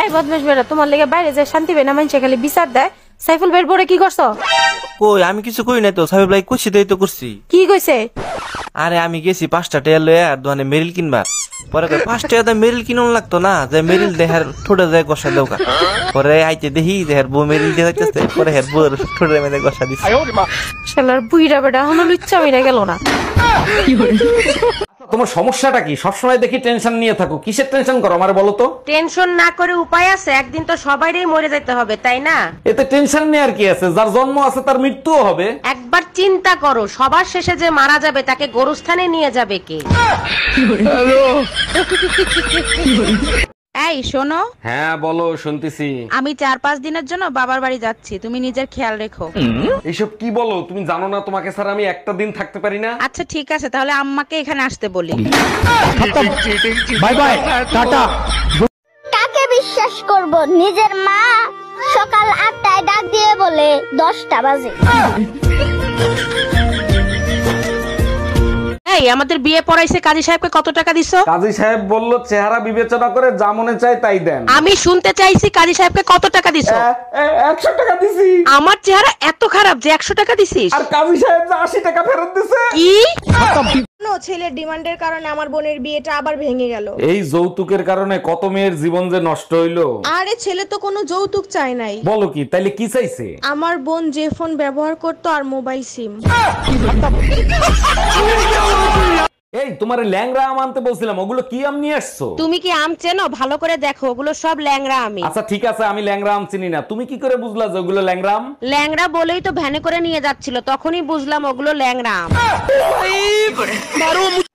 এই বদমাশ বেটা, তোমার লেগে বাইরে যায় শান্তি পাই না, মানুষে খালি বিচার দেয়। সাইফুল ভাইয়ের পরে কি করছো? কই আমি কিছু কই নাই তো, সাহেব ভাই কইছি তো করছি। কি কইছে? আরে আমি গেছি 5টা টাকা লয়ে আর দোকানে মেরিল কিনবা, পরে 5 টাকা মেরিল কিনুন লাগতো না, যে মেরিল দেহার ঠোঁটে যায় গসা দেওকা। পরে আইতে দেখি দেহার বউ মেরিল দিয়ে যাইতেছে, পরে হের বউর ঠোঁটে মেরে গসা দিছে। শালার বুইড়া বেটা এখনো লুচ্চা মিরা গেল না। তোমার সমস্যাটা কি? সবসময় দেখি টেনশন নিয়ে থাকো, কিসের টেনশন করো আমারে বলো তো? টেনশন না করে উপায় আছে, একদিন তো সবাইরই মরে যেতে হবে, তাই না? এতে টেনশন নেওয়ার কি আছে? যার জন্ম আছে তার মৃত্যুও হবে। একবার চিন্তা করো, সবার শেষে যে মারা যাবে তাকে গোরস্থানে নিয়ে যাবে কে? এই শোনো। হ্যাঁ বলো, শুনতেছি। আমি 4-5 দিনের জন্য বাবার বাড়ি যাচ্ছি, তুমি নিজের খেয়াল রেখো। এইসব কি বলো? তুমি জানো না তোমাকে স্যার আমি একটা দিন থাকতে পারি না? আচ্ছা ঠিক আছে, তাহলে আম্মাকে এখানে আসতে বলি। Bye bye, tata. কাকে বিশ্বাস করব? নিজের মা সকাল 8টায় ডাক দিয়ে বলে 10টা বাজে। এই আমাদের বিয়ে পড়াইছে কাজী সাহেবকে কত টাকা দিছো? কাজী সাহেব বলল চেহারা বিবেচনা করে যা মনে চায় তাই দেন। আমি শুনতে চাইছি কাজী সাহেবকে কত টাকা দিছো? 100 টাকা দিছি। আমার চেহারা এত খারাপ যে 100 টাকা দিছিস? আর কাজী সাহেব যে 80 টাকা ফেরত দিছে। কি? ছেলের ডিমান্ডের কারণে আমার বোনের বিয়েটা আবার ভেঙে গেল। এই যৌতুকের কারণে কত মেয়ের জীবন যে নষ্ট হইলো। আরে ছেলে তো কোনো যৌতুক চায় নাই। বলো কি? তাইলে কি চাইছে? আমার বোন যে ফোন ব্যবহার করতো আর মোবাইল সিম। এই তোমার ল্যাংড়া আম আনতে বলছিলাম, ওগুলো কি আম নিয়ে আসছো? তুমি কি আম চেনো? ভালো করে দেখো, ওগুলো সব ল্যাংড়া আমি। আচ্ছা ঠিক আছে, আমি ল্যাংড়া আম চিনি না। তুমি কি করে বুঝলা যে ওগুলো ল্যাংড়া আম? ল্যাংড়া বলেই তো ভ্যানে করে নিয়ে যাচ্ছিল, তখনই বুঝলাম ওগুলো ল্যাংড়া আম।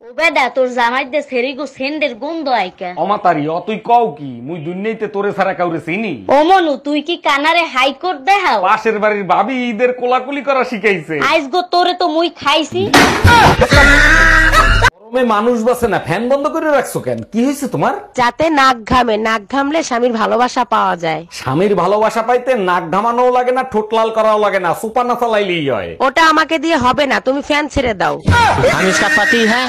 ও বেদা, তোর জামাই দে সেরিগো সেন্ডের গন্ধ আইকা। অমাতারি তুই কও কি? মুই দুনিয়াতে তোরে ছাড়া কাউরে চিনি? ও মনু, তুই কি কানারে হাইকোর্ট দেখাও? পাশের বাড়ির ভাবি ঈদের কোলাকুলি করা শিখাইছে। আইস গো তোরে তো মুই খাইছি। গরমে মানুষ বাসে না, ফ্যান বন্ধ করে রাখছো কেন? কি হয়েছে তোমার? যাতে নাক ঘামে, নাক ঘামলে স্বামীর ভালোবাসা পাওয়া যায়। স্বামীর ভালোবাসা পাইতে নাক ঘামানোও লাগে না, ঠোঁট লাল করাও লাগে না, সুপার না চালাইলেই হয়। ওটা আমাকে দিয়ে হবে না, তুমি ফ্যান ছেড়ে দাও। আমি इसका पति है।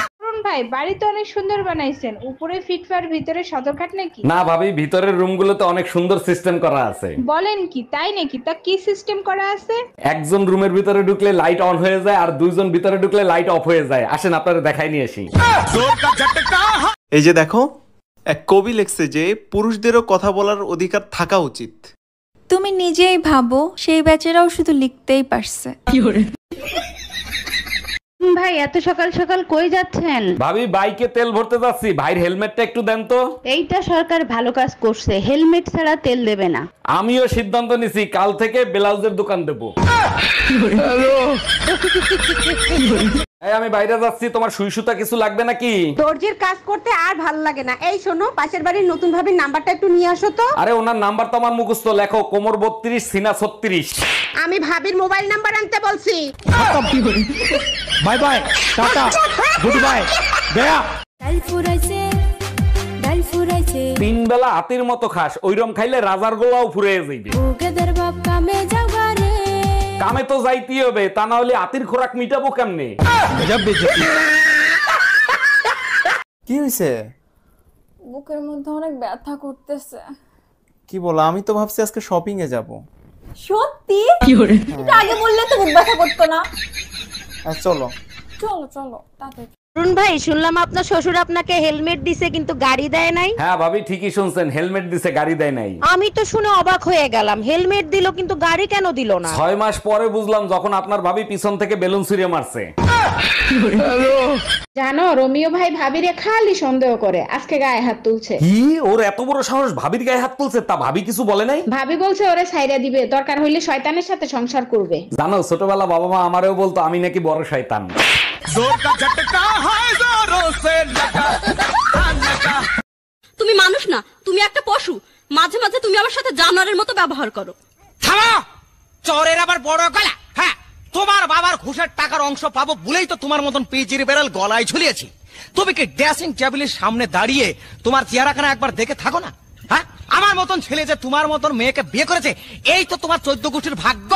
ভাই বাড়ি তো অনেক সুন্দর বানাইছেন, উপরে ফিটফার ভিতরে সদরঘাট নাকি? না ভাবি, ভিতরের রুমগুলোতে অনেক সুন্দর সিস্টেম করা আছে। বলেন কি? তাই নাকি? তা কি সিস্টেম করা আছে? একজন রুমের ভিতরে ঢুকলে লাইট অন হয়ে যায় আর দুইজন ভিতরে ঢুকলে লাইট অফ হয়ে যায়। আসেন আপনারা দেখাই নিয়ে আসি। এই যে দেখো, এক কবি লিখছে যে পুরুষদেরও কথা বলার অধিকার থাকা উচিত। তুমি নিজেই ভাবো, সেই বেচারাও শুধু লিখতেই পারছে। ভাই এত সকাল সকাল কই যাচ্ছেন? ভাবি বাইকে তেল ভরতে যাচ্ছি, ভাইয়ের হেলমেটটা একটু দেন তো। এইটা সরকার ভালো কাজ করছে, হেলমেট ছাড়া তেল দেবে না। আমিও সিদ্ধান্ত নিছি, কাল থেকে ব্লাউজের দোকান দেবো। এই আমি বাইরে যাচ্ছি, তোমার সুই সুতা কিছু লাগবে নাকি? দর্জির কাজ করতে আর ভাল লাগে না। এই শোনো, পাশের বাড়ির নতুন ভাবির নাম্বারটা একটু নিয়ে আসো তো। আরে ওনার নাম্বার তো আমার মুখস্থ, লেখো কোমর 32 সিনা 36। আমি ভাবির মোবাইল নাম্বার আনতে বলছি। Bye bye, tata, good bye, Gaya. ডাল ফুরাইছে, ডাল ফুরাইছে, 3 বেলা হাতির মতো খাস, ওইরকম খাইলে রাজার গোলাও ফুরিয়ে যাইবে। ওগেদের বাপ কামে যাওয়া রে। কামে তো যাইতেই হবে, তা না হলে হাতির খোরাক মিটাবো কেমনে? কি হয়েছে? বুকের মধ্যে অনেক ব্যথা করতেছে। কি বলো? আমি তো ভাবছি আজকে শপিং এ যাব। সত্যি? এটা আগে বললে তো বুক ব্যথা করতো না। চলো চলো চলো তাড়াতাড়ি। অরুণ ভাই, শুনলাম আপনার শ্বশুর আপনাকে হেলমেট দিছে কিন্তু গাড়ি দেয় নাই। হ্যাঁ ভাবি, ঠিকই শুনছেন, হেলমেট দিছে, গাড়ি দেয় নাই। আমি তো শুনে অবাক হয়ে গেলাম, হেলমেট দিল কিন্তু গাড়ি কেন দিল না? 6 মাস পরে বুঝলাম, যখন আপনার ভাবি পিছন থেকে বেলুন ছুঁড়ে মারছে। জানো, রোমিও ভাই ভাবিরে খালি সন্দেহ করে, আজকে গায়ে হাত তুলছে। কি? ওর এত বড় সাহস ভাবির গায়ে হাত তুলছে? তা ভাবি কিছু বলে নাই? ভাবি বলছে ওরে ছাইরা দিবে, দরকার হইলে শয়তানের সাথে সংসার করবে। জানো, ছোটবেলা বাবা মা আমারেও বলতো আমি নাকি বড় শয়তান। তুমি মানুষ না, তুমি একটা পশু। মাঝে মাঝে তুমি আমার সাথে জানোয়ারের মতো ব্যবহার করো। থামো! চোরের আবার বড় গলা। হ্যাঁ, তোমার বাবার ঘুষের টাকার অংশ পাবো বলেই তো তোমার মতন পেজির বেড়াল গলায় ঝুলিয়েছি। তুমি কি ড্রেসিং টেবিলের সামনে দাঁড়িয়ে তোমার চেহারাখানা একবার দেখে থাকো না? হ্যাঁ, আমার মতন ছেলে যে তোমার মতন মেয়েকে বিয়ে করেছে, এই তো তোমার 14 গোষ্ঠীর ভাগ্য।